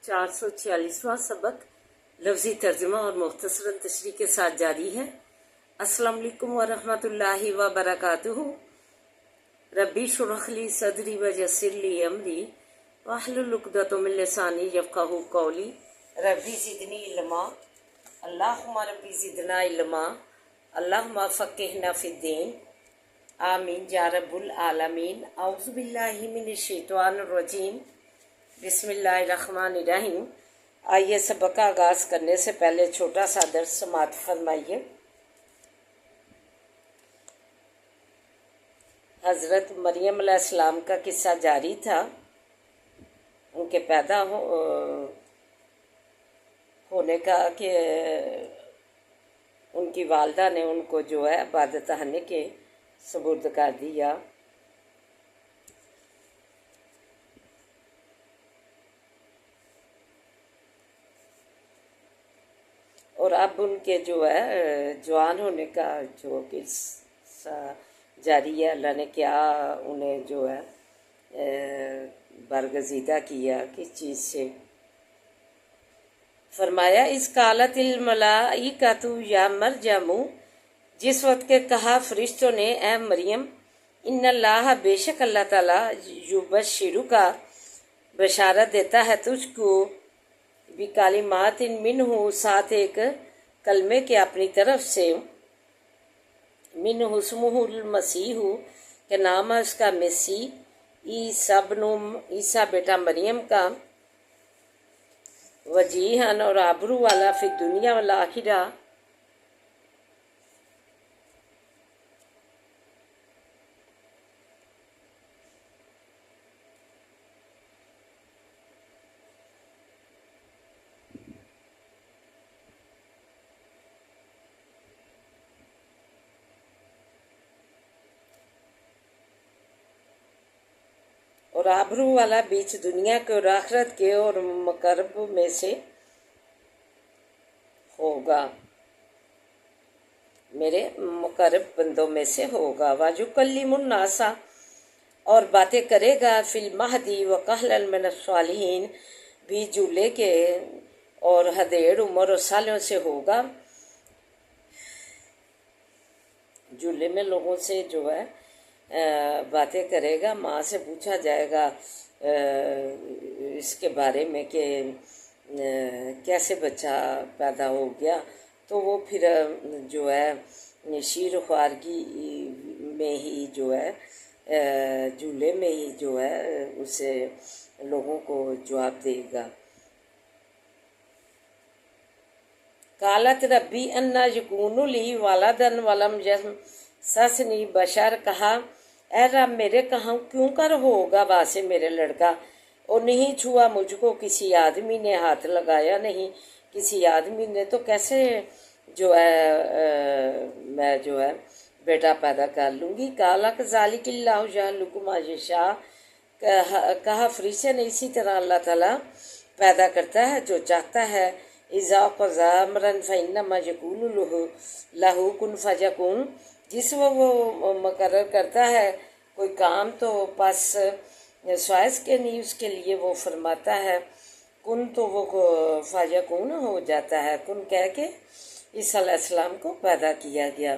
446واں سبق لفظی ترجمہ اور مختصراً تشریح کے ساتھ جاری ہے۔ السلام علیکم ورحمۃ اللہ وبرکاتہ۔ ربی اشرح لی صدری ویسر لی امری واحلل عقدۃ من لسانی یفقہوا قولی۔ ربی زدنی علما، اللہم ربی زدنا علما، اللہم فقہنا فی الدین، آمین یا رب العالمین۔ اعوذ باللہ من الشیطان الرجیم، بسم اللہ الرحمن الرحیم۔ آئیے سبق کا آغاز کرنے سے پہلے چھوٹا سا درس سماعت فرمائیے۔ حضرت مریم علیہ السلام کا قصہ جاری تھا۔ ان کے پیدا ہونے کا کہ ان کی والدہ نے ان کو جو ہے عبادت خانے کے سپرد کر دیا۔ اور اب ان کے جو ہے جوان ہونے کا جو قصہ جاری ہے، اللہ نے کیا انہیں جو ہے برگزیدہ کیا کس چیز سے۔ فرمایا اس قالت الملائکۃ یا مریم، جس وقت کے کہا فرشتوں نے اے مریم، ان اللہ بے شک اللہ تعالیٰ یبشرک کا بشارت دیتا ہے تجھ کو بکلمات منہ، ساتھ ایک کلمے کے اپنی طرف سے، منہ اسمہ المسیح کہ نام ہے اس کا مسیح، عیسیٰ بیٹا مریم کا، وجیہن اور آبرو والا فی دنیا والآخرہ، اور آبرو والا بیچ دنیا کے اور آخرت کے، اور مقرب میں سے ہوگا، میرے مقرب بندوں میں سے ہوگا۔ وَيُكَلِّمُ النَّاسَ اور باتیں کرے گا، فی المہدی وَكَهْلًا مِنَ الصَّالِحِينَ بھی جولے کے اور ہدیڑ عمر اور سالوں سے ہوگا۔ جولے میں لوگوں سے جو ہے باتیں کرے گا، ماں سے پوچھا جائے گا اس کے بارے میں کہ کیسے بچہ پیدا ہو گیا، تو وہ پھر جو ہے شیر خوارگی میں ہی جو ہے جھولے میں ہی جو ہے اسے لوگوں کو جواب دے گا۔ قالت ربی انا یکون لی ولد ولم یمسسنی بشر، کہا اے رب میرے کہاں کیوں کر ہوگا واسے میرے لڑکا، اور نہیں چھوا مجھ کو کسی آدمی نے، ہاتھ لگایا نہیں کسی آدمی نے، تو کیسے جو ہے میں جو ہے بیٹا پیدا کر لوں گی۔ قال کذالک اللہ یخلق ما یشاء، کہا فرشتے نے اسی طرح اللہ تعالیٰ پیدا کرتا ہے جو چاہتا ہے۔ اذا قضى امرا فانما یقول لہ کن فیکون، جس وہ مقرر کرتا ہے کوئی کام تو پس سوائز کے نہیں اس کے لیے وہ فرماتا ہے کن، تو وہ فیکون ہو جاتا ہے۔ کن کہہ کے عیسیٰ علیہ السلام کو پیدا کیا گیا۔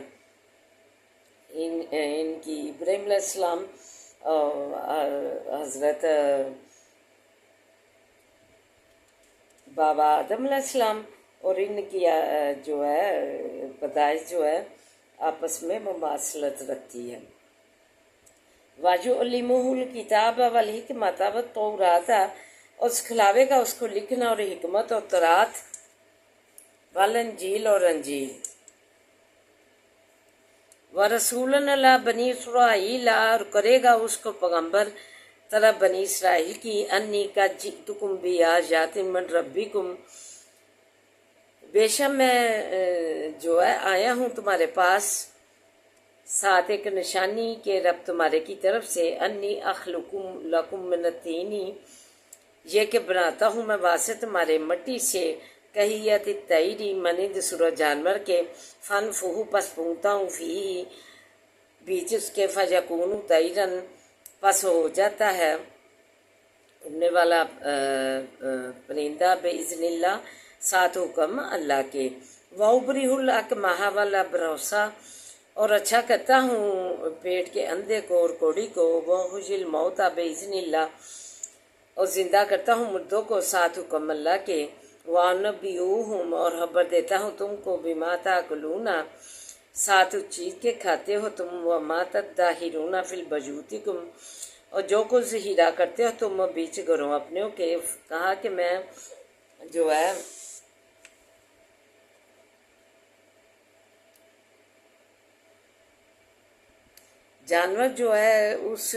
ان کی ابراہیم علیہ السلام، حضرت بابا آدم علیہ السلام اور ان کی جو ہے پیدائش جو ہے آپس میں مماثلت رکھتی ہے۔ وَيُعَلِّمُهُ الْكِتَابَ وَالْحِكْمَةَ وَالتَّوْرَاةَ اور سکھلاوے گا اس کو لکھنا اور حکمت اور تورات، والانجیل اور انجیل۔ وَرَسُولًا عَلَىٰ بَنِي إِسْرَائِيلَ اور کرے گا اس کو پیغمبر طرف بنی اسرائیل کی، انی قد جئتکم بآیات من ربکم، بے شک میں جو ہے آیا ہوں تمہارے پاس ساتھ ایک نشانی کے رب تمہارے کی طرف سے، انی اخلق لکم من الطین، یہ کہ بناتا ہوں میں واسطے تمہارے مٹی سے، کہیت الطیر مانند سور جانور کے، فانفخوا پس پھونکتا ہوں فیہ بیچ اس کے، فیکون طیرا پس ہو جاتا ہے اڑنے والا پرندہ بِإِذْنِ ساتھ حکم اللہ کے، وَأُبْرِئُ الْأَكْمَحَ وَالْأَبْرَصَ اور اچھا کرتا ہوں پیٹ کے اندھے کو اور کوڑی کو، وَأُحْيِي الْمَوْتَى بِإِذْنِ اور زندہ کرتا ہوں مردوں کو ساتھ حکم اللہ کے، وَأُنَبِّئُكُم اور خبر دیتا ہوں تم کو بِمَا تَأْكُلُونَ ساتھ اس چیز کے کھاتے ہو تم، وَمَا تَدَّخِرُونَ فِي بُيُوتِكُمْ اور جو کچھ ذخیرہ کرتے ہو تم بیچ گھروں اپنوں کے۔ کہا کہ میں جو ہے جانور جو ہے اس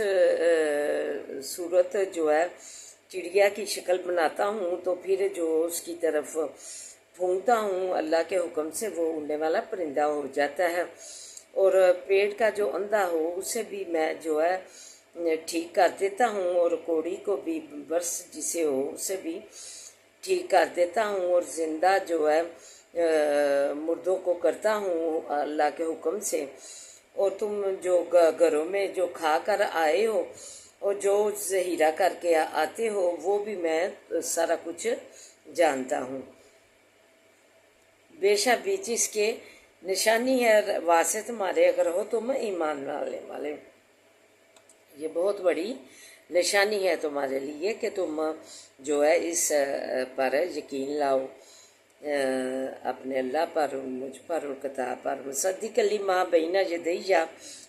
صورت جو ہے چڑیا کی شکل بناتا ہوں، تو پھر جو اس کی طرف پھونکتا ہوں اللہ کے حکم سے وہ اڑنے والا پرندہ ہو جاتا ہے، اور پیٹ کا جو اندھا ہو اسے بھی میں جو ہے ٹھیک کر دیتا ہوں، اور کوڑی کو بھی برس جسے ہو اسے بھی ٹھیک کر دیتا ہوں، اور زندہ جو ہے مردوں کو کرتا ہوں اللہ کے حکم سے، اور تم جو گھروں میں جو کھا کر آئے ہو اور جو ذخیرہ کر کے آتے ہو وہ بھی میں سارا کچھ جانتا ہوں۔ بے شک بیچ اس کے نشانی ہے واسطے تمہارے اگر ہو تم ایمان والے، یہ بہت بڑی نشانی ہے تمہارے لیے کہ تم جو ہے اس پر یقین لاؤ، اپنے اللہ پر، مجھ پر اور کتاب پر، مصدق لما بین یدیہ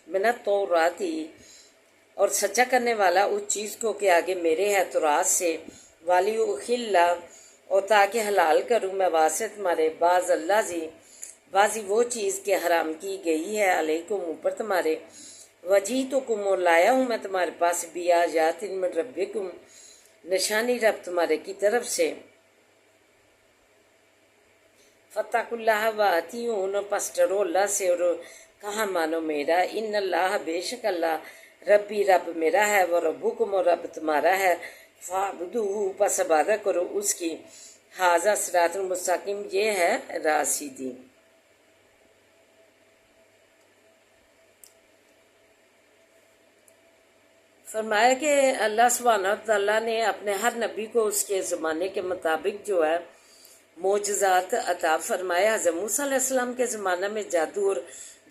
من التوراۃ اور سچا کرنے والا اس چیز کو کہ آگے میرے ہے تورات سے، وَلِأُحِلَّ اور تاکہ حلال کروں میں واسطے تمہارے بعضی وہ چیز کہ حرام کی گئی ہے علیکم اوپر تمہارے، وَجِئْتُکُمْ اور لایا ہوں میں تمہارے پاس بِآیَاتٍ مِّن رَبِّکُمْ نشانی رب تمہارے کی طرف سے، فَاتَّقُوا اللَّهَ وَأَطِیعُونِ پس ڈرو اللہ سے اور کہا مانو میرا، ان اللہ بے شک اللہ ربی رب میرا ہے، وَرَبُّکُمْ اور رب تمہارا ہے، فَاعْبُدُوهُ پس عبادت کرو اس کی، ھذا صراط المستقیم یہ ہے راہ سیدھی۔ فرمایا کہ اللہ سبحانہ وتعالیٰ نے اپنے ہر نبی کو اس کے زمانے کے مطابق جو ہے معجزات عطا فرمایا۔ حضرت موسیٰ علیہ السلام کے زمانہ میں جادو اور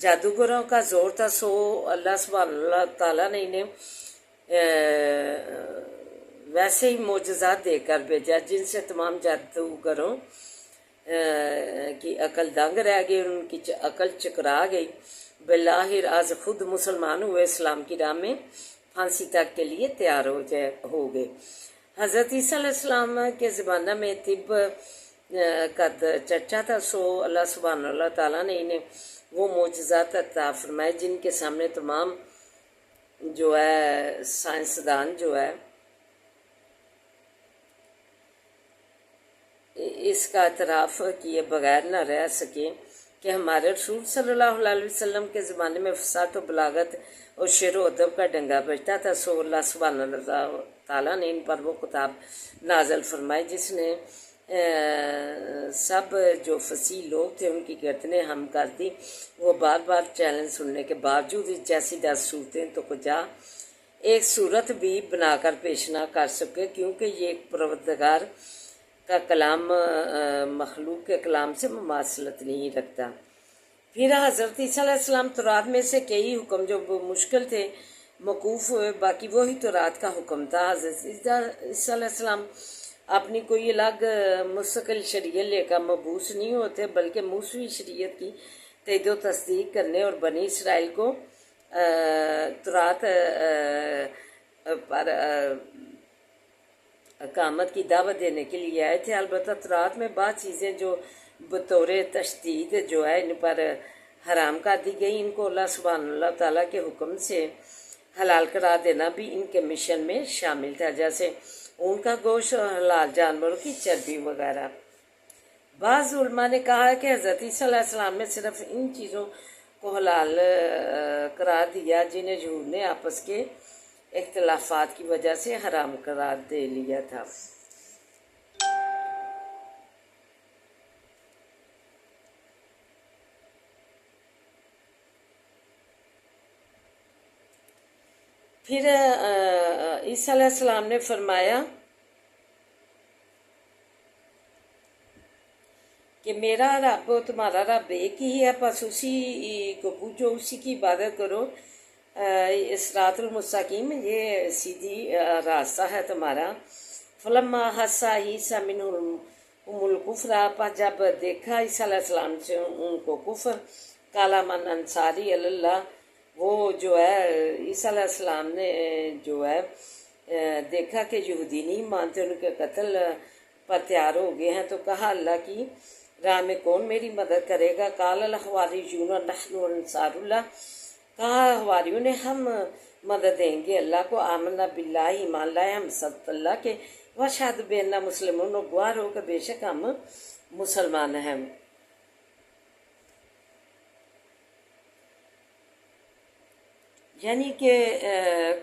جادوگروں کا زور تھا، سو اللہ سبحانہ وتعالیٰ نے انہیں ویسے ہی معجزات دے کر بھیجا جن سے تمام جادوگروں کی عقل دنگ رہ گئی اور ان کی عقل چکرا گئی، بالآخر آج خود مسلمان ہوئے، اسلام کی راہ میں پھانسی تک کے لیے تیار ہو گئے۔ حضرت عیسیٰ علیہ السلام کے زمانہ میں طب کا چرچا تھا، سو اللہ سبحانہ اللہ تعالیٰ نے انہیں وہ معجزات عطا فرمائے جن کے سامنے تمام جو ہے سائنسدان جو ہے اس کا اعتراف کیے بغیر نہ رہ سکے کہ ہمارے رسول صلی اللہ علیہ وسلم کے زمانے میں فصاحت و بلاغت اور شعر و ادب کا ڈنگا بجتا تھا، سو اللہ سبحانہ اللہ تعالیٰ نے ان پر وہ کتاب نازل فرمائی جس نے سب جو فصیح لوگ تھے ان کی گردنیں ہم کر دی، وہ بار بار چیلنج سننے کے باوجود جیسی 10 صورتیں تو کجا ایک صورت بھی بنا کر پیش نہ کر سکے، کیونکہ یہ ایک پروردگار کا کلام مخلوق کے کلام سے مماثلت نہیں رکھتا۔ پھر حضرت عیسیٰ علیہ السلام تورات میں سے کئی حکم جو مشکل تھے موقوف ہوئے، باقی وہی تورات کا حکم تھا۔ حضرت عیسیٰ علیہ السلام اپنی کوئی الگ مستقل شریعت لے کر مبعوث نہیں ہوتے، بلکہ موسوی شریعت کی تائید و تصدیق کرنے اور بنی اسرائیل کو تورات پر اقامت کی دعوت دینے کے لیے آئے تھے۔ البتہ تورات میں بعض چیزیں جو بطور تشدید جو ہے ان پر حرام کر دی گئی، ان کو اللہ سبحانہ اللہ تعالیٰ کے حکم سے حلال قرار دینا بھی ان کے مشن میں شامل تھا، جیسے اون کا گوشت اور حلال جانوروں کی چربی وغیرہ۔ بعض علماء نے کہا ہے کہ حضرت عیسیٰ علیہ السلام نے صرف ان چیزوں کو حلال قرار دیا جنہیں یہود نے آپس کے اختلافات کی وجہ سے حرام قرار دے لیا تھا۔ پھر عیسیٰ علیہ السلام نے فرمایا کہ میرا رب اور تمہارا رب ایک ہی ہے، بس اسی کو پوجو، اسی کی عبادت کرو۔ صراط المستقیم، یہ سیدھی راستہ ہے تمہارا۔ فلما حسا عیسیٰ منہم الکفر، پس جب دیکھا عیسیٰ علیہ السلام سے ان کو کفر، کالا من انصاری اللہ، وہ جو ہے عیسیٰ علیہ السلام نے جو ہے دیکھا کہ یہودی نہیں مانتے، ان کے قتل پر تیار ہو گئے ہیں، تو کہا اللہ کی راہ میں کون میری مدد کرے گا؟ قال الحواریون نحن انصار اللہ، کہا حواریوں نے ہم مدد دیں گے اللہ کو۔ آمنا باللہ، ایمان لائے ہم سب اللہ کے، واشہد بأننا مسلمون، گواہ ہو کہ بے شک ہم مسلمان ہیں۔ یعنی کہ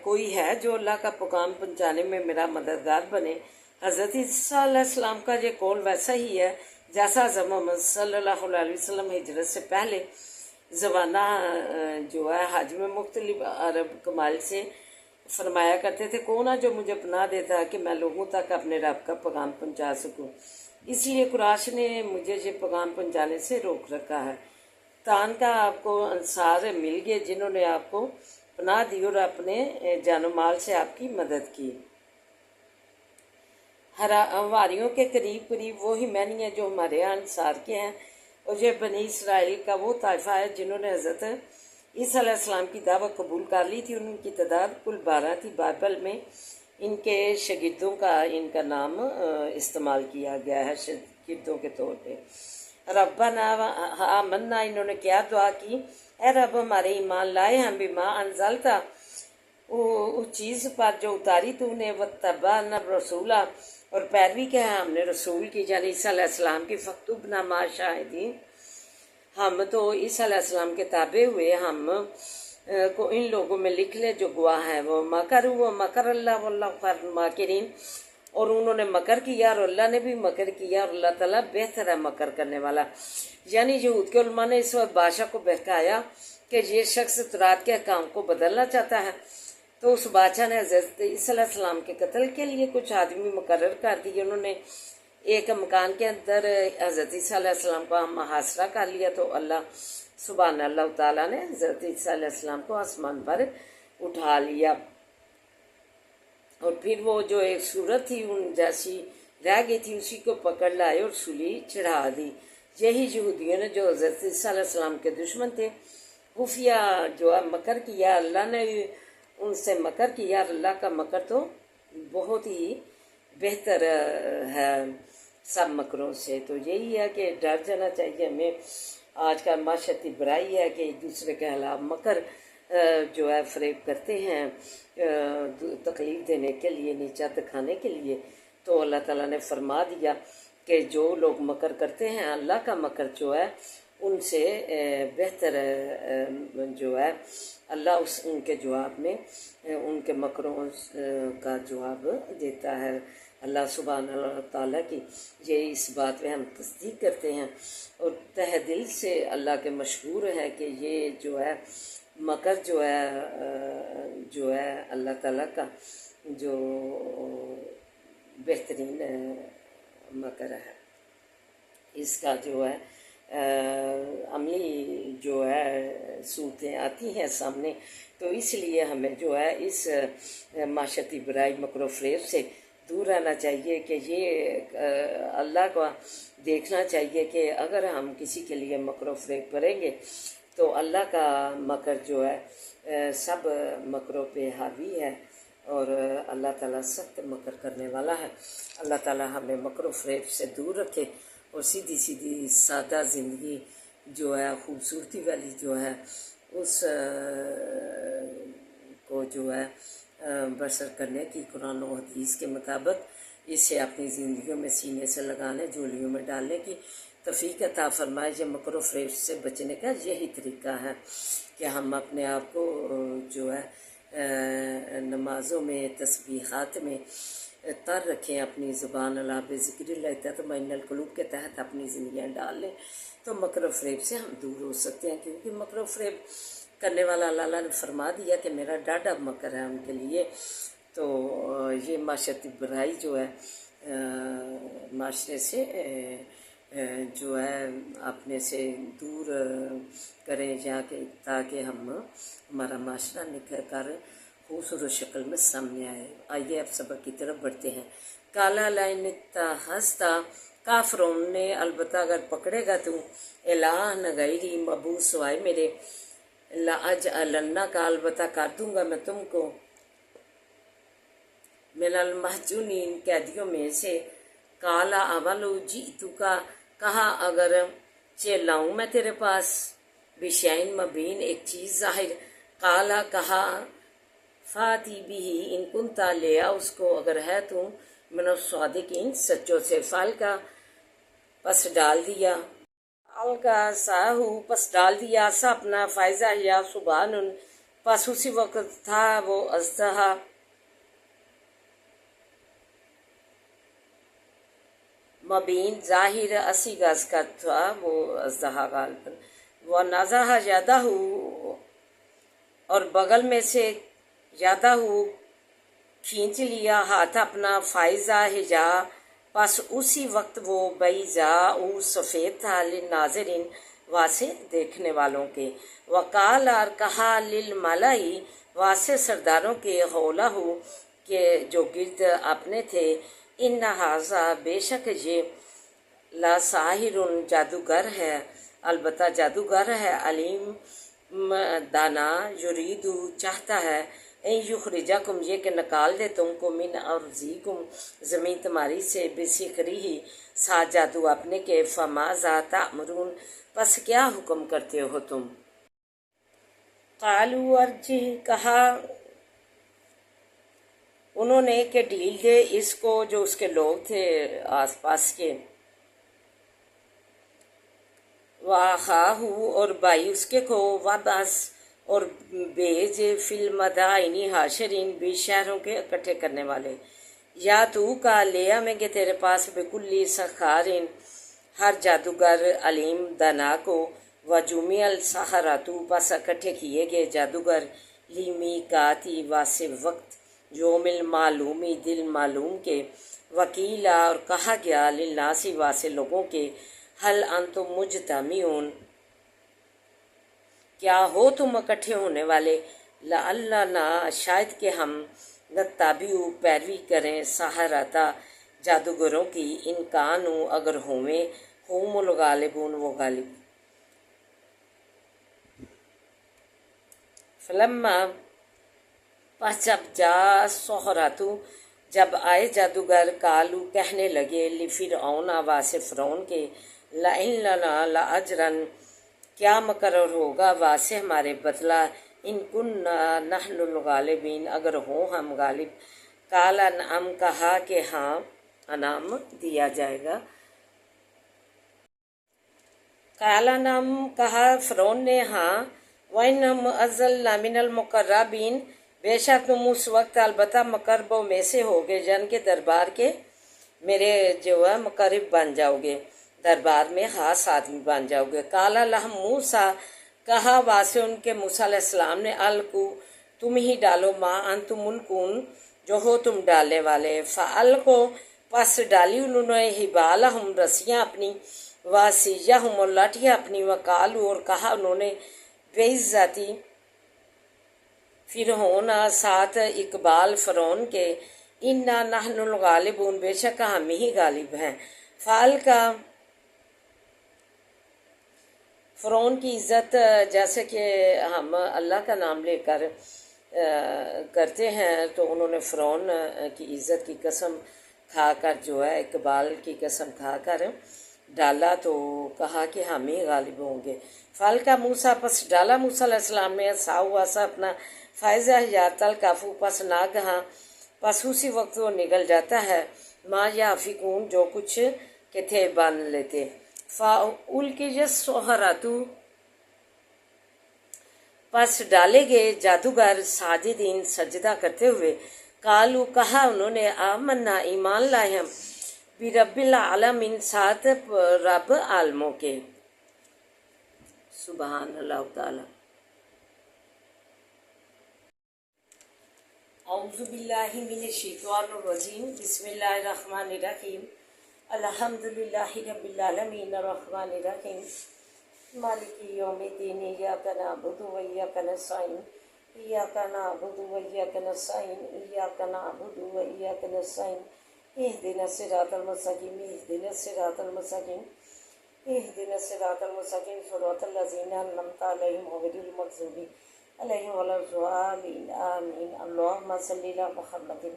کوئی ہے جو اللہ کا پیغام پہنچانے میں میرا مددگار بنے۔ حضرت عیسیٰ علیہ السلام کا یہ قول ویسا ہی ہے جیسا حضرت محمد صلی اللہ علیہ وسلم ہجرت سے پہلے زمانہ جو ہے حج میں مختلف عرب قبائل سے فرمایا کرتے تھے، کون ہے جو مجھے پناہ دیتا ہے کہ میں لوگوں تک اپنے رب کا پیغام پہنچا سکوں؟ اس لیے قریش نے مجھے یہ پیغام پہنچانے سے روک رکھا ہے۔ تان کا آپ کو انصار مل گئے جنہوں نے آپ کو پناہ دی اور اپنے جان و مال سے آپ کی مدد کی۔ ہواریوں کے قریب قریب وہی معنی ہیں جو ہمارے یہاں انصار کے ہیں، اور یہ بنی اسرائیل کا وہ طائفہ ہے جنہوں نے حضرت عیسیٰ علیہ السلام کی دعوت قبول کر لی تھی۔ ان کی تعداد کل 12 تھی۔ بائبل میں ان کے شاگردوں کا ان کا نام استعمال کیا گیا ہے شاگردوں کے طور پہ۔ ربنا آمنا، انہوں نے کیا دعا کی؟ اے رب ہمارے ایمان لائے ہم بما انزلتا، اس چیز پر جو اتاری تو نے، واتبعنا الرسول، اور پیروی کیا ہے ہم نے رسول کی، یعنی عیسیٰ علیہ السلام کی۔ فاکتبنا مع الشاہدین، ہم تو عیسیٰ علیہ السلام کے تابع ہوئے، ہم کو ان لوگوں میں لکھ لے جو گواہ ہیں۔ وہ مکروا ومکر اللہ واللہ خیر الماکرین، اور انہوں نے مکر کیا اور اللہ نے بھی مکر کیا، اور اللہ تعالیٰ بہتر ہے مکر کرنے والا۔ یعنی یہود کے علماء نے اس وقت بادشاہ کو بہکایا کہ یہ شخص تورات کے احکام کو بدلنا چاہتا ہے، تو اس بادشاہ نے حضرت عیسیٰ علیہ السلام کے قتل کے لیے کچھ آدمی مقرر کر دیے۔ انہوں نے ایک مکان کے اندر حضرت عیسیٰ علیہ السلام کا محاصرہ کر لیا، تو اللہ سبحان اللہ تعالیٰ نے حضرت عیسیٰ علیہ السلام کو آسمان پر اٹھا لیا، اور پھر وہ جو ایک صورت تھی ان جیسی رہ گئی تھی اسی کو پکڑ لائے اور سولی چڑھا دی۔ یہی یہودیوں نے جو حضرت عیسیٰ علیہ السلام کے دشمن تھے، خفیہ جو ہے مکر کیا، اللہ نے ان سے مکر کیا، اللہ کا مکر تو بہت ہی بہتر ہے سب مکروں سے۔ تو یہی ہے کہ ڈر جانا چاہیے ہمیں۔ آج کا معاشرتی برائی ہے کہ ایک دوسرے کے خلاف مکر جو ہے فریب کرتے ہیں تکلیف دینے کے لیے، نیچا دکھانے کے لیے۔ تو اللہ تعالیٰ نے فرما دیا کہ جو لوگ مکر کرتے ہیں، اللہ کا مکر جو ہے ان سے بہتر جو ہے اللہ ان کے جواب میں ان کے مکروں کا جواب دیتا ہے۔ اللہ سبحانہ اللہ تعالیٰ کی یہ اس بات پہ ہم تصدیق کرتے ہیں، اور تہ دل سے اللہ کے مشہور ہے کہ یہ جو ہے مکر جو ہے اللہ تعالیٰ کا جو بہترین مکر ہے۔ اس کا جو ہے عملی جو ہے صورتیں آتی ہیں سامنے، تو اس لیے ہمیں جو ہے اس معاشرتی برائی مکر و فریب سے دور رہنا چاہیے کہ یہ اللہ کو دیکھنا چاہیے کہ اگر ہم کسی کے لیے مکر و فریب کریں گے تو اللہ کا مکر جو ہے سب مکروں پہ حاوی ہے، اور اللہ تعالیٰ سخت مکر کرنے والا ہے۔ اللہ تعالیٰ ہمیں مکر و فریب سے دور رکھے، اور سیدھی سیدھی سادہ زندگی جو ہے خوبصورتی والی جو ہے اس کو جو ہے بسر کرنے کی قرآن و حدیث کے مطابق اسے اپنی زندگیوں میں سینے سے لگانے، جھولیوں میں ڈالنے کی توفیق عطا فرمائے۔ یہ مکر و فریب سے بچنے کا یہی طریقہ ہے کہ ہم اپنے آپ کو جو ہے نمازوں میں، تسبیحات میں تر رکھیں، اپنی زبان اللہ بذکر اللہ تطمئن القلوب کے تحت اپنی زندگیاں ڈال لیں، تو مکر و فریب سے ہم دور ہو سکتے ہیں، کیونکہ مکر و فریب کرنے والا اللہ نے فرما دیا کہ میرا ڈاڈا مکر ہے ان کے لیے۔ تو یہ معاشرتی برائی جو ہے معاشرے سے جو ہے اپنے سے دور کریں جا کے، تاکہ ہمارا معاشرہ نکھر کر خوبصورت شکل میں سامنے آئے۔ آئیے اب سبق کی طرف بڑھتے ہیں۔ کالا لائن ہنستا، کافرون نے البتہ اگر پکڑے گا تو الہ غیری مبعوث سوائے میرے، لاجعلن کا البتہ کر دوں گا میں تم کو من المحجونین قیدیوں میں سے۔ کالا اولو جئتو کا کہا اگر لاؤں میں تیرے پاس بشین مبین ایک چیز ظاہر، کالا کہا فاتی بھی ان کنتا لے آ اس کو اگر ہے تو من الصادقین سچوں سے۔ فال کا پس ڈال دیا، الکا ساہو پس ڈال دیا سا اپنا، فائزہ یا سبحان پس اسی وقت تھا وہ اژدہا مبین ظاہر 80 گز کا تھا وہ اژدہا غالباً۔ وہ نازہ یادہ اور بغل میں سے یادہ کھینچ لیا ہاتھ اپنا، فائزہ ہجا پس اسی وقت وہ بیضا سفید تھا، للناظرین واسے دیکھنے والوں کے۔ وقال اور کہا للملائی واسے سرداروں کے، حولہ کہ جو گرد اپنے تھے، ان ھذا بے شک یہ لساحر جادوگر ہے، البتہ جادوگر ہے، علیم دانا، یرید چاہتا ہے، ان یخرجکم یہ کہ نکال دے تم کو، من ارضکم زمین تمہاری سے، بسحرہ ساتھ جادو اپنے کے، فماذا تأمرون پس کیا حکم کرتے ہو تم۔ قالوا ارجہ کہا انہوں نے کہ ڈھیل دے اس کو، جو اس کے لوگ تھے آس پاس کے، وَأَخَاهُ اور بھائی اس کے کو، وَبَعَثْ اور بھیج، فی المدائن حاشرین 20 شہروں کے اکٹھے کرنے والے، یا تو کا لے آئیں گے تیرے پاس، بکلی سخارین ہر جادوگر، علیم دانا کو، وجمع السحرۃ پس اکٹھے کیے گئے جادوگر، لیمیقاتی واسے وقت، یوم المعلومی دل معلوم کے، وکیلا اور کہا گیا، للناس واسے لوگوں کے، حل انتم مجتمعون کیا ہو تم اکٹھے ہونے والے، لعلنا شاید کہ ہم، نتبع پیروی کریں، سحرۃ جادوگروں کی، ان کانوا اگر ہوئیں، ہم الغالبون وہ غالب۔ فلما پس جب جا السحرۃ جب آئے جادوگر، قالوا کہنے لگے، لفرعون واسے فرعون کے، لئن لنا لاجرا کیا مقرر ہوگا واسے ہمارے بدلہ، ان کننا نحن الغالبین اگر ہوں ہم غالب۔ قال نعم کہا کہ ہاں، انعام دیا جائے گا۔ قال نعم کہا فرعون نے، ہاں، وَإِنَّ مُعَذَّلْنَا مِنَ الْمُقَرَّبِينَ بے شک تم اس وقت البتہ مقربوں میں سے ہوگے، جن کے دربار کے میرے جو ہے مقرب بن جاؤ گے، دربار میں خاص آدمی بن جاؤ گے۔ قال لهم موسیٰ کہا واسے ان کے موسیٰ علیہ السلام نے، القوا تم ہی ڈالو، ما انتم ملقون جو ہو تم ڈالنے والے، فالقوا پس ڈالی انہوں نے، حبالہم رسیاں اپنی، وعصیہم اور لاٹھیاں اپنی، وقالوا اور کہا انہوں نے، بعزتی فرعون ساتھ اقبال فرعون کے، انا نحن الغالبون بے شک ہم ہی غالب ہیں۔ فال کا فرعون کی عزت جیسے کہ ہم اللہ کا نام لے کر کرتے ہیں، تو انہوں نے فرعون کی عزت کی قسم کھا کر جو ہے، اقبال کی قسم کھا کر ڈالا، تو کہا کہ ہم ہی غالب ہوں گے۔ فال کا موسیٰ پس ڈالا موسیٰ علیہ السلام نے، عصاہو عصا اپنا، فائزہ یا تلقف پس ناگہاں پس اسی وقت وہ نگل جاتا ہے، ما یافکون جو کچھ کہ تھے بن لیتے، فَأُلْقِیَ السَّحَرَةُ پس ڈالے گئے جادوگر، ساجدین سجدہ کرتے ہوئے، قالوا کہا انہوں نے، آمنا ایمان لائے ہم، برب العالمین ساتھ رب عالموں کے۔ سبحان اللہ تعالی۔ اعوذ باللہ من الشیطان الرجیم، بسم اللہ الرحمن الرحیم۔ الحمدللہ رب العالمین الرحمن الرحیم مالک یوم الدین ایاک نعبد و ایاک نستعین ایاک نعبد و ایاک نستعین ایاک نعبد و ایاک نستعین اهدنا الصراط المستقیم اهدنا الصراط المستقیم اهدنا الصراط المستقیم صراط الذین انعمت علیہم غیر المغضوب علیہم ولا الضالین آمین اللهم صل علی محمد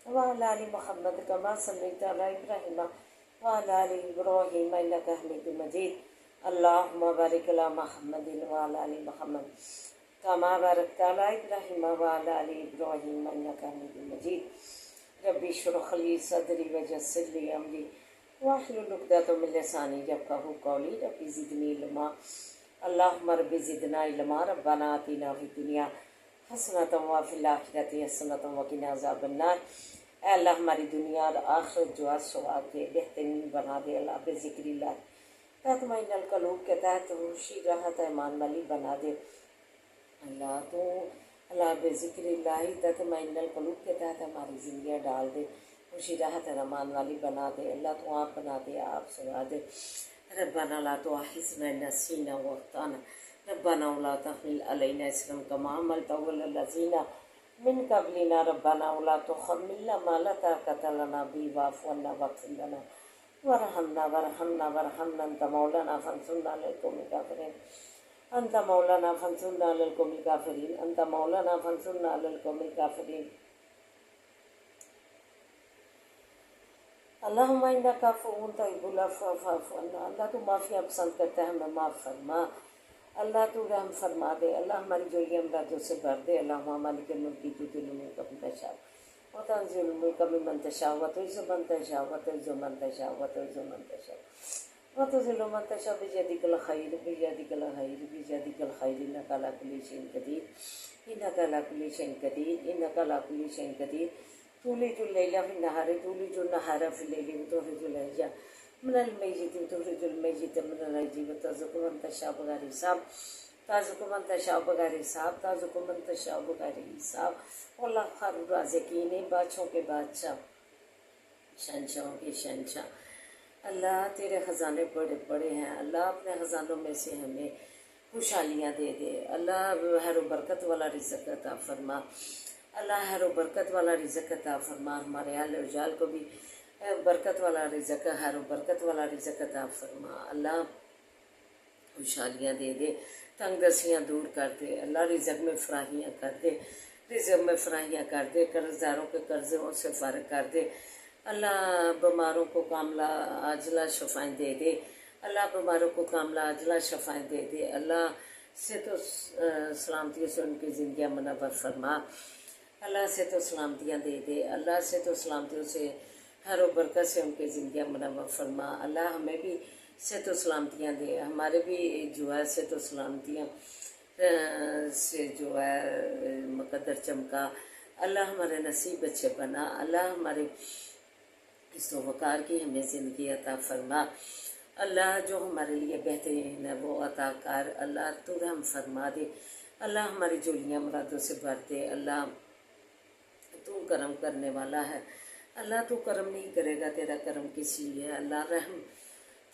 وعلى آل محمد كما صليت على إبراهيم وعلى آل إبراهيم إنك حميد مجيد اللهم بارك على محمد وعلى آل محمد كما باركت على إبراهيم وعلى آل إبراهيم إنك حميد مجيد ربي اشرح لي صدري ويسر لي أمري واحلل عقدة من لساني يفقهوا قولي ربي زدني علما اللهم ربي زدنا علما ربنا آتنا في الدنيا حسنۃ وفی الآخرۃ حسنۃ وقنا عذاب النار۔ اے اللہ ہماری دنیا اور آخرت جو آج سواد دے بہترین بنا دے اللہ بذکر اللہ تطمئن القلوب کے تحت خوشی راحت ایمان والی بنا دے اللہ تو اللہ بذکر اللہ تطمئن القلوب کے تحت ہماری زندگیاں ڈال دے خوشی راحت ایمان والی بنا دے اللہ تو آپ بنا دے آپ سوا دے ربنا لا تؤاخذنا إن نسينا وأخطأنا ربنا ولا تحمل علينا إصرا كما حملته على الذين من قبلنا ربنا ولا تحملنا ما لا طاقة لنا به واعف عنا واغفر لنا وارحمنا أنت مولانا فانصرنا على القوم الكافرين أنت مولانا فانصرنا على القوم الكافرين أنت مولانا فانصرنا على القوم الكافرين اللہم انک عفو تحب العفو فاعف عنا اللہ تو معافیاں پسند کرتا ہے ہمیں معاف فرما اللہ تو رحم فرما دے اللہ ہماری جوئی امراضوں سے بھر دے اللہم مالک الملک تؤتی الملک من تشاء وتنزع الملک ممن تشاء وتعز من تشاء وتعز من تشاء وتعز من تشاء وتذل من تشاء بيدك الخير بيدك الخير بيدك الخير انك على كل شيء قدير انك على كل شيء قدير انك على كل شيء قدير تولج الليل في النهار تولج النهار في الليل وتخرج الحي من الميت وتخرج الميت من الحي وترزق من تشاء بغير حساب ترزق من تشاء بغیر حساب ترزق من تشاء بغیر حساب اللہ خیر الرازقین بادشاہوں کے بادشاہ شہنشاہوں کے شہنشاہ اللہ تیرے خزانے بڑے بڑے ہیں اللہ اپنے خزانوں میں سے ہمیں خوشحالیاں دے دے اللہ خیر و برکت والا رزق عطا فرما اللہ خیر و برکت والا رزق عطا فرما ہمارے اہل و جال کو بھی برکت والا رزق خیر و برکت والا رزق عطا فرما اللہ خوشحالیاں دے دے تنگ دستیاں دور کر دے اللہ رزق میں فراہیاں کر دے رزق میں فراہیاں کر دے قرض داروں کے قرضوں سے فارغ کر دے اللہ بیماروں کو کاملہ عاجلہ شفائیں دے دے اللہ بیماروں کو کاملہ عاجلہ شفائیں دے دے اللہ سے تو سلامتی سے ان کی زندگیاں منور فرما اللہ سے تو سلامتیاں دے دے اللہ سے تو سلامتیوں سے ہر و برکت سے ان کی زندگیاں منور فرما اللہ ہمیں بھی صحت و سلامتیاں دے ہمارے بھی جو ہے صحت و سلامتیاں سے جو ہے مقدر چمکا اللہ ہمارے نصیب اچھے بنا اللہ ہمارے اس وقار کی ہمیں زندگی عطا فرما اللہ جو ہمارے لیے بہترین ہے وہ عطا کر اللہ تو رحم فرما دے اللہ ہماری جولیاں مرادوں سے بھر دے اللہ تو کرم کرنے والا ہے اللہ تو کرم نہیں کرے گا تیرا کرم کس لیے ہے اللہ رحم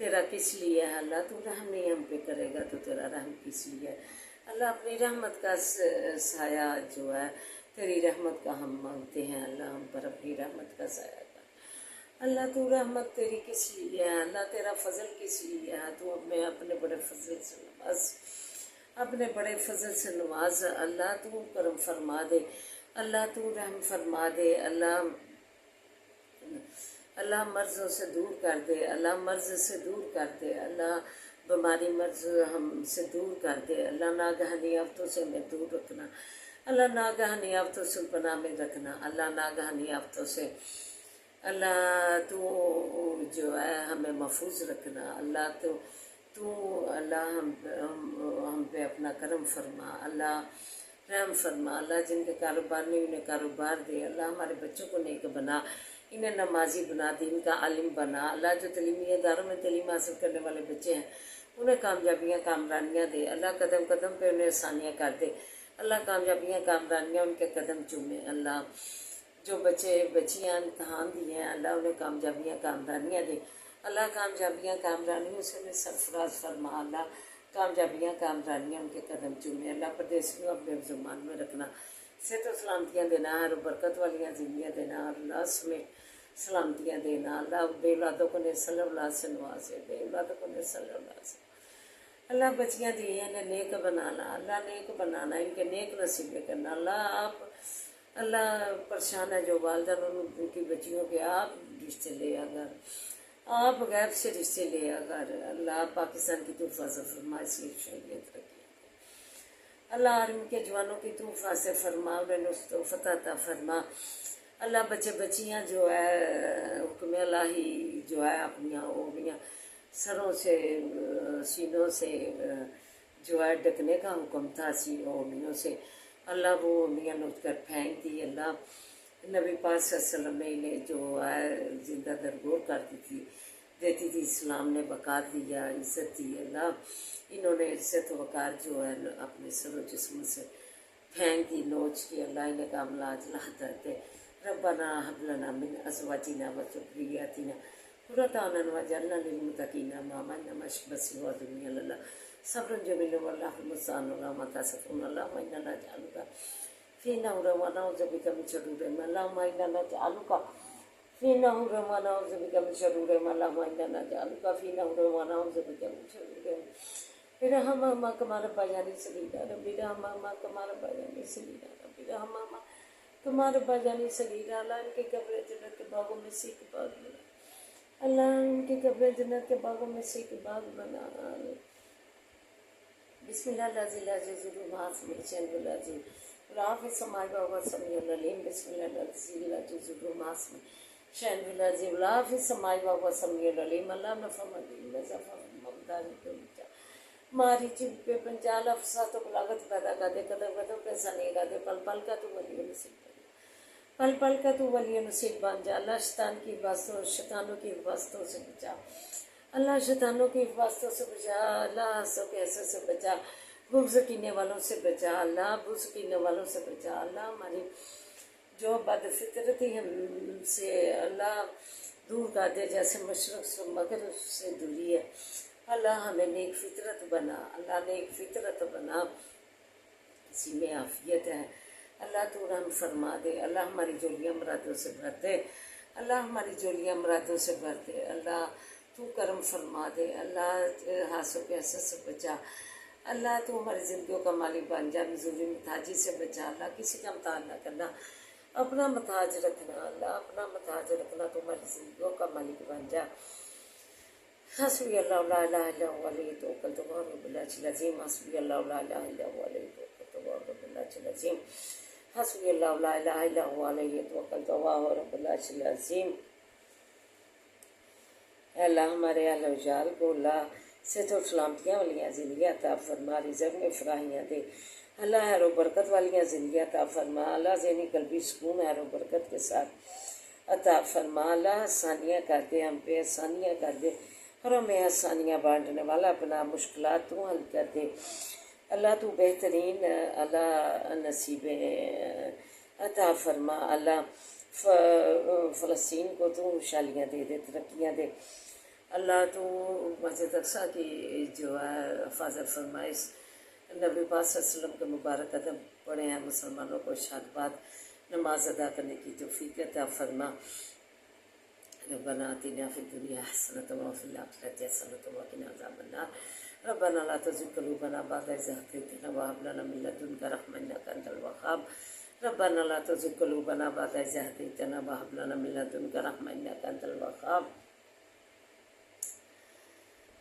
تیرا کس لیے ہے اللہ تو رحم نہیں ہم پہ کرے گا تو تیرا رحم کس لیے ہے اللہ اپنی رحمت کا سایہ جو ہے تیری رحمت کا ہم مانگتے ہیں اللہ ہم پر اپنی رحمت کا سایہ کر اللہ تو رحمت تیری کس لیے ہے اللہ تیرا فضل کس لیے ہے تو ہمیں اپنے بڑے فضل سے نواز اپنے بڑے فضل سے نواز اللہ تو کرم فرما دے اللہ تو رحم فرما دے اللہ مرضوں سے دور کر دے اللہ مرض سے دور کر دے اللہ بیماری مرض ہم سے دور کر دے اللہ ناگہانی آفتوں سے ہمیں دور رکھنا اللہ ناگہانی آفتوں سے پناہ میں رکھنا اللہ ناگہانی آفتوں سے اللہ تو جو ہے ہمیں محفوظ رکھنا اللہ تو اللہ ہم پہ اپنا کرم فرما اللہ رحم فرما اللہ جن کے کاروبار نہیں انہیں کاروبار دے اللہ ہمارے بچوں کو نیک بنا انہیں نمازی بنا دین کا عالم بنا اللہ جو تعلیمی اداروں میں تعلیم حاصل کرنے والے بچے ہیں انہیں کامیابیاں کامرانیاں دے اللہ قدم قدم پہ انہیں آسانیاں کر دے اللہ کامیابیاں کامرانیاں ان کے قدم چومے اللہ جو بچے بچیاں امتحان دیے ہیں اللہ انہیں کامیابیاں کامرانیاں دے، اللہ کامیابیاں کامرانیوں سے انہیں سرفراز فرما، اللہ کامیابیاں کامرانیاں ان کے قدم چومے، اللہ پردیسیوں اپنے زمان میں رکھنا، صحت و سلامتیاں دینا، ہر برکت والیاں زندگیاں دینا، اللہ میں سلامتیاں دینا، اللہ بے اولادوں کو صلی اللہ سے نوازے، بے اولادوں کو صلی اللہ سے اللہ بچیاں دی انہیں نیک بنانا، اللہ نیک بنانا، ان کے نیک نصیبیں کرنا، اللہ آپ اللہ پریشان ہے جو والدین ان کی بچیوں کے آپ رشتے لے اگر آپ غیب سے رشتے لے اگر اللہ پاکستان کی تو حفاظت فرما، اس کی شریعت رکھی اللہ عالم کے جوانوں کی تو حفاظت فرما، انہیں نصرت و فتح عطا فرما، اللہ بچے بچیاں جو ہے حکم الہی جو ہے اپنی اوڑیاں سروں سے سینوں سے جو ہے ڈکنے کا حکم تھا اوڑیوں سے، اللہ وہ اوڑیاں لوٹ کر پھینک دی، اللہ نبی پاک صلی اللہ علیہ وسلم نے انہیں جو ہے زندہ درگور کر دیتی تھی، اسلام نے وقار دیا، عزت دی، اللہ انہوں نے عزت وقار جو ہے اپنے سر و جسم سے پھینک دی، نوچ کی، اللہ انہیں کاملات لاتا دے، ربنا هب لنا من ازواجنا وذرياتنا قرة اعين واجعلنا للمتقين اماما انما بس وذرية الله صبر جميل والله المستعان على ما تصفون اللهم انا نجعلك في نور ونعوذ بك من شرور ما اللهم انا نجعلك في نور ونعوذ بك من شرور ما اللهم انا نجعلك في نور ونعوذ بك من شرور برحمة كما ربياني صغيرا ربي رحمة كما ربياني صغيرا ربي رحمة تمہارے باجانی صغیرہ، اللہ ان کے قبر جنت کے باغوں میں سے ایک باغ بنا، اللہ ان کے قبر جنت کے باغوں میں سے ایک باغ بنا، بسم اللہ العزیز العزیز الرحمٰن الرحیم العزیز العاف السماء والسميع العليم بسم الله العزيز العزيز الرحمٰن شان العزیز العاف السماء والسميع العليم اللہ نفهم نظف ممدان کو ماری چپ پہ پنچال افسات و بلاغت پیدا کر دے، قدم قدم پہ سنے گا دے، پل پل کا تو ولی نصیب بن جا، پل پل کا تو ولی نصیب بن جا، اللہ شیطان کی حفاظتوں شیطانوں کی حفاظتوں سے بچا، اللہ شیطانوں کی حفاظتوں سے بچا، اللہ حسوں کے حسد سے بچا، بغض کینے والوں سے بچا، اللہ بغض کینے والوں سے بچا، اللہ ہماری جو بد فطرتی ہم سے اللہ دور کر دے، جیسے مشرق سے مغرب سے دوری ہے، اللہ ہمیں نیک فطرت بنا، اللہ نیک فطرت بنا، اسی میں عافیت ہے، اللہ تو رحم فرما دے، اللہ ہماری جولیاں مرادوں سے بھر دے، اللہ ہماری جولیاں مرادوں سے بھر دے، اللہ تو کرم فرما دے، اللہ حاسوں کے حسد سے بچا، اللہ تو ہماری زندگیوں کا مالک بن جا، نزولی محتاجی سے بچا، اللہ کسی کا محتاج نہ کرنا، اپنا محتاج رکھنا، اللہ اپنا محتاج رکھنا، تو ہماری زندگیوں کا مالک بن جا، حسبی اللہ لا الہ الا هو علیہ توکلت وهو رب العرش العظیم، حسبی اللہ لا الہ الا هو علیہ توکلت وهو رب العرش العظیم، حسبی اللہ لا الہ الا هو علیہ توکلت وهو رب العرش العظیم۔ اے اللہ ہمارے اہل و جال کو اللہ صحت و سلامتیاں والیاں زندگیاں عطا فرما، رزق میں فراہیاں دے، اللہ خیر و برکت والیاں زندگیاں عطا فرما، اللہ ذہنی قلبی سکون خیر و برکت کے ساتھ عطا فرما، اللہ آسانیاں کر دے، ہم پہ آسانیاں کر دے، اور ہمیں آسانیاں بانٹنے والا اپنا مشکلات تو حل کر دے، اللہ تو بہترین اللہ نصیبیں عطا فرما، اللہ فلسطین کو تو خوشحالیاں دے دے، ترقیاں دے، اللہ تو مسجد اقصیٰ کی جو ہے حفاظت فرمائے، نبی پاک صلی اللہ علیہ وسلم کے مبارک قدم پڑے ہیں مسلمانوں کو شہادت نماز ادا کرنے کی توفیق عطا فرما، ربنا آتنا فی الدنیا حسنۃ وفی الآخرۃ حسنۃ وقنا عذاب النار، ربنا لا تزغ قلوبنا بعد إذ هديتنا وهب لنا من لدنك رحمة إنك أنت الوهاب، ربنا لا تزغ قلوبنا بعد إذ هديتنا وهب لنا من لدنك رحمة إنك أنت الوهاب،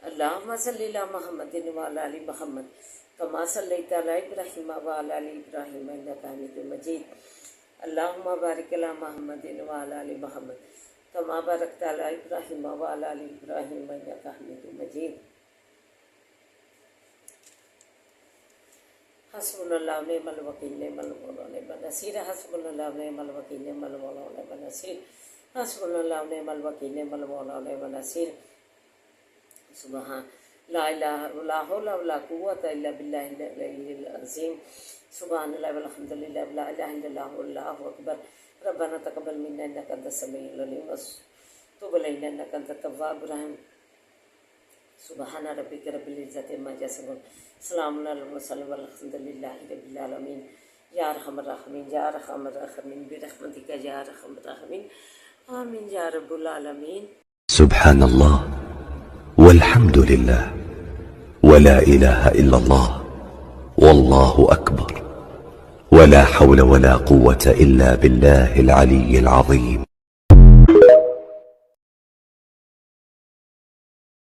اللهم صل على محمد وعلى آل محمد كما صليت على إبراهيم وعلى آل إبراهيم إنك حميد مجيد، اللهم بارك على محمد وعلى آل محمد كما باركت على إبراهيم وعلى آل إبراهيم إنك حميد مجيد، حسبنا الله ونعم الوكيل نعم المولى ونعم النصير، حسبنا الله ونعم الوكيل نعم المولى ونعم النصير، حسبنا الله ونعم الوكيل نعم المولى ونعم النصير، سبحان لا الہ لا حول ولا قوۃ الا باللہ العلی العظیم، سبحان اللہ والحمد للہ ولا الہ الا اللہ واللہ اکبر، ربنا تقبل منا انك انت السميع العليم وتب علينا انك انت التواب الرحيم سبحان ربك رب العزة عما يصفون سلام على المرسلين والحمد لله رب العالمين يا ارحم الراحمين يا ارحم الراحمين برحمتك يا ارحم الراحمين آمين يا رب العالمين. سبحان الله والحمد لله ولا إله إلا الله والله أكبر ولا حول ولا قوة إلا بالله العلي العظيم.